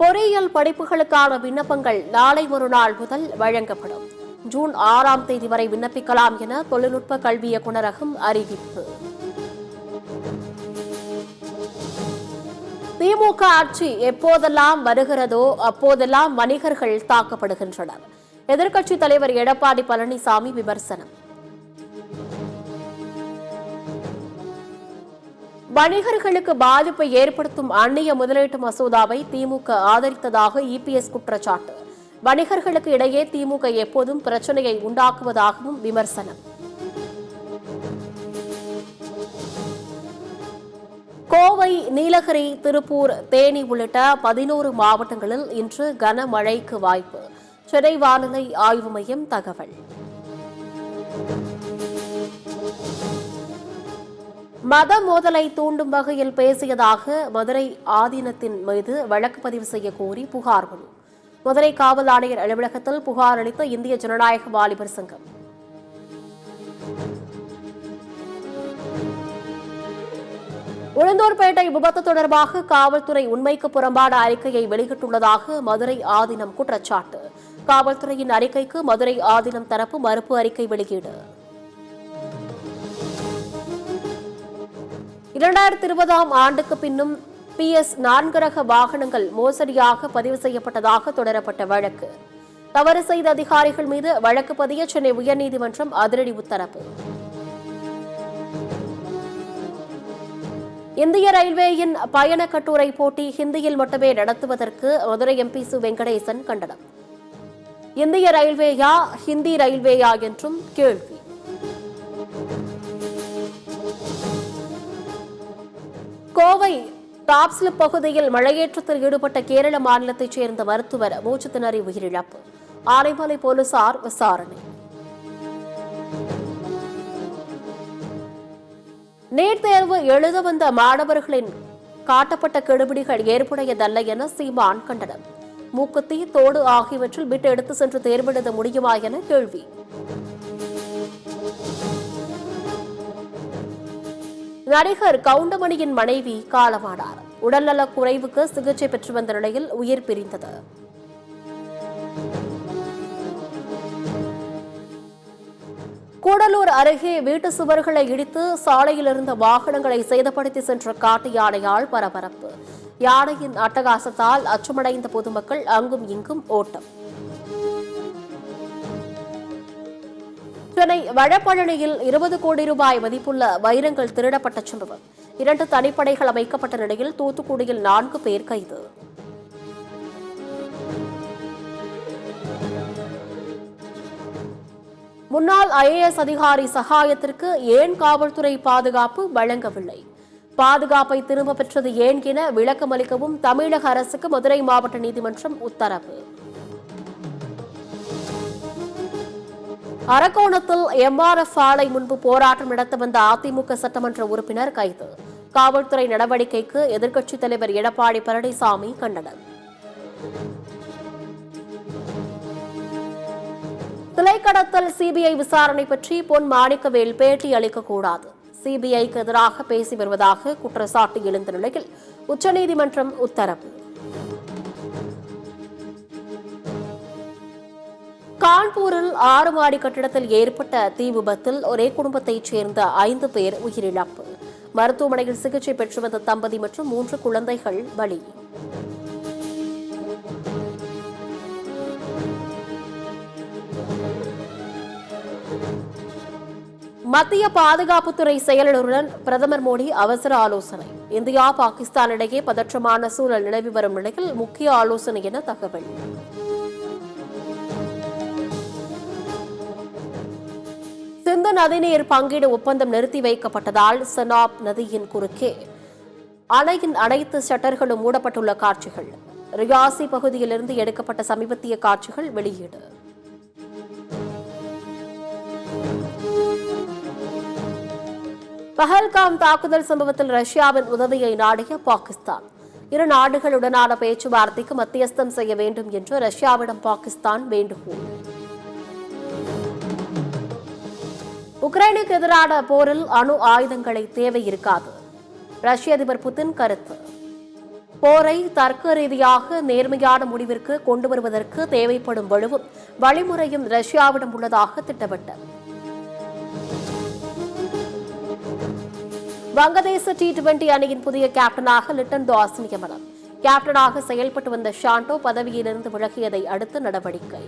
பொறியியல் படிப்புகளுக்கான விண்ணப்பங்கள் நாளை மறுநாள் முதல் வழங்கப்படும். ஜூன் 6ஆம் தேதி வரை விண்ணப்பிக்கலாம் என தொழில்நுட்ப கல்வி இயக்குநரகம் அறிவிப்பு. திமுக ஆட்சி எப்போதெல்லாம் வருகிறதோ அப்போதெல்லாம் வணிகர்கள் தாக்கப்படுகின்றனர். எதிர்க்கட்சித் தலைவர் எடப்பாடி பழனிசாமி விமர்சனம். வணிகர்களுக்கு பாதிப்பை ஏற்படுத்தும் அந்நிய முதலீட்டு மசோதாவை திமுக ஆதரித்ததாக இபிஎஸ் குற்றச்சாட்டு. வணிகர்களுக்கு இடையே திமுக எப்போதும் பிரச்சனையை உண்டாக்குவதாகவும் விமர்சனம். கோவை, நீலகிரி, திருப்பூர், தேனி உள்ளிட்ட 11 மாவட்டங்களில் இன்று கனமழைக்கு வாய்ப்பு. சென்னை வானிலை ஆய்வு மையம் தகவல். மத மோதலை தூண்டும் வகையில் பேசியதாக மதுரை ஆதீனத்தின் மீது வழக்கு பதிவு செய்ய கோரி புகார் மனு. மதுரை காவல் ஆணையர் அலுவலகத்தில் புகார் அளித்த இந்திய ஜனநாயக வாலிபர் சங்கம். உளுந்தூர்பேட்டை விபத்து தொடர்பாக காவல்துறை உண்மைக்கு புறம்பான அறிக்கையை வெளியிட்டுள்ளதாக மதுரை ஆதீனம் குற்றச்சாட்டு. காவல்துறையின் அறிக்கைக்கு மதுரை ஆதீனம் தரப்பு மறுப்பு அறிக்கை வெளியீடு. 2020ஆம் ஆண்டுக்கு பின்னும் PS4 ரக வாகனங்கள் மோசடியாக பதிவு செய்யப்பட்டதாக தொடரப்பட்ட வழக்கு. தவறு செய்த அதிகாரிகள் மீது வழக்கு பதிய சென்னை உயர்நீதிமன்றம் அதிரடி உத்தரவு. இந்திய ரயில்வேயின் பயண கட்டுரை போட்டி ஹிந்தியில் மட்டுமே நடத்துவதற்கு மதுரை MP சு வெங்கடேசன் கண்டனம். இந்திய ரயில்வேயா ஹிந்தி ரயில்வேயா என்றும் கேள்வி. கோவை டாப்ஸ்லிப் பகுதியில் மழையேற்றத்தில் ஈடுபட்ட கேரள மாநிலத்தைச் சேர்ந்த மருத்துவர் மூச்சு திணறி உயிரிழப்பு. ஆனைமலை போலீசார் விசாரணை. நீட் தேர்வு எழுத வந்த மாணவர்களின் காட்டப்பட்ட கெடுபிடிகள் ஏற்புடையதல்ல என சீமான் கண்டனம். மூக்குத்தி, தோடு ஆகியவற்றில் பிட் எடுத்து சென்று தேர்வெழுத முடியுமா என கேள்வி. நடிகர் கவுண்டமணியின் மனைவி காலமானார். உடல்நலக் குறைவுக்கு சிகிச்சை பெற்று வந்த நிலையில் உயிர் பிரிந்தது. கூடலூர் அருகே வீட்டு சுவர்களை இடித்து சாலையில் இருந்த வாகனங்களை சேதப்படுத்தி சென்ற காட்டு யானையால் பரபரப்பு. யானையின் அட்டகாசத்தால் அச்சமடைந்த பொதுமக்கள் அங்கும் இங்கும் ஓட்டம். சென்னை வடபழனியில் 20 கோடி ரூபாய் மதிப்புள்ள வைரங்கள் திருடப்பட்ட சம்பவம். 2 தனிப்படைகள் அமைக்கப்பட்ட நிலையில் தூத்துக்குடியில் 4 பேர் கைது. முன்னாள் IAS அதிகாரி சகாயத்திற்கு ஏன் காவல்துறை பாதுகாப்பு வழங்கவில்லை? பாதுகாப்பை திரும்ப பெற்றது ஏன் என விளக்கமளிக்கவும் தமிழக அரசுக்கு மதுரை மாவட்ட நீதிமன்றம் உத்தரவு. அரக்கோணத்தில் MRF ஆலை முன்பு போராட்டம் நடத்த வந்த அதிமுக சட்டமன்ற உறுப்பினர் கைது. காவல்துறை நடவடிக்கைக்கு எதிர்க்கட்சித் தலைவர் எடப்பாடி பழனிசாமி கண்டனம். சிலைக்கடத்தல் CBI விசாரணை பற்றி பொன் மாணிக்கவேல் பேட்டி அளிக்கக்கூடாது. CBIக்கு எதிராக பேசி வருவதாக குற்றச்சாட்டு எழுந்த நிலையில் உச்சநீதிமன்றம் உத்தரவு. கான்பூரில் 6 மாடி கட்டிடத்தில் ஏற்பட்ட தீ விபத்தில் ஒரே குடும்பத்தைச் சேர்ந்த 5 பேர் உயிரிழப்பு. மருத்துவமனையில் சிகிச்சை பெற்று வந்த தம்பதி மற்றும் 3 குழந்தைகள் பலி. மத்திய பாதுகாப்புத்துறை செயலருடன் பிரதமர் மோடி அவசர ஆலோசனை. இந்தியா, பாகிஸ்தான் இடையே பதற்றமான சூழல் நிலவி வரும் நிலையில் முக்கிய ஆலோசனை என தகவல். சிந்து நதிநீர் பங்கீடு ஒப்பந்தம் நிறுத்தி வைக்கப்பட்டதால் செனாப் நதியின் குறுக்கே அணையின் அனைத்து ஷட்டர்களும் மூடப்பட்டுள்ள காட்சிகள். ரியாசி பகுதியிலிருந்து எடுக்கப்பட்ட சமீபத்திய காட்சிகள் வெளியீடு. பஹல்காம் தாக்குதல் சம்பவத்தில் ரஷ்யாவின் உதவியை நாடிய பாகிஸ்தான். இரு நாடுகளுடனான பேச்சுவார்த்தைக்கு மத்தியஸ்தம் செய்ய வேண்டும் என்று ரஷ்யாவிடம் பாகிஸ்தான் வேண்டுகோள். உக்ரைனுக்கு எதிரான போரில் அணு ஆயுதங்களை தேவை இருக்காது. ரஷ்ய அதிபர் புதின் கருத்து. போரை தர்க்க ரீதியாக நேர்மையான முடிவிற்கு கொண்டு வருவதற்கு தேவைப்படும் வலுவும் வழிமுறையும் ரஷ்யாவிடம் உள்ளதாக திட்டமிட்டார். வங்கதேச T20 அணியின் புதிய கேப்டனாக லிட்டன் தாஸ் நியமனம். கேப்டனாக செயல்பட்டு வந்த ஷாண்டோ பதவியிலிருந்து விலகியதை அடுத்து நடவடிக்கை.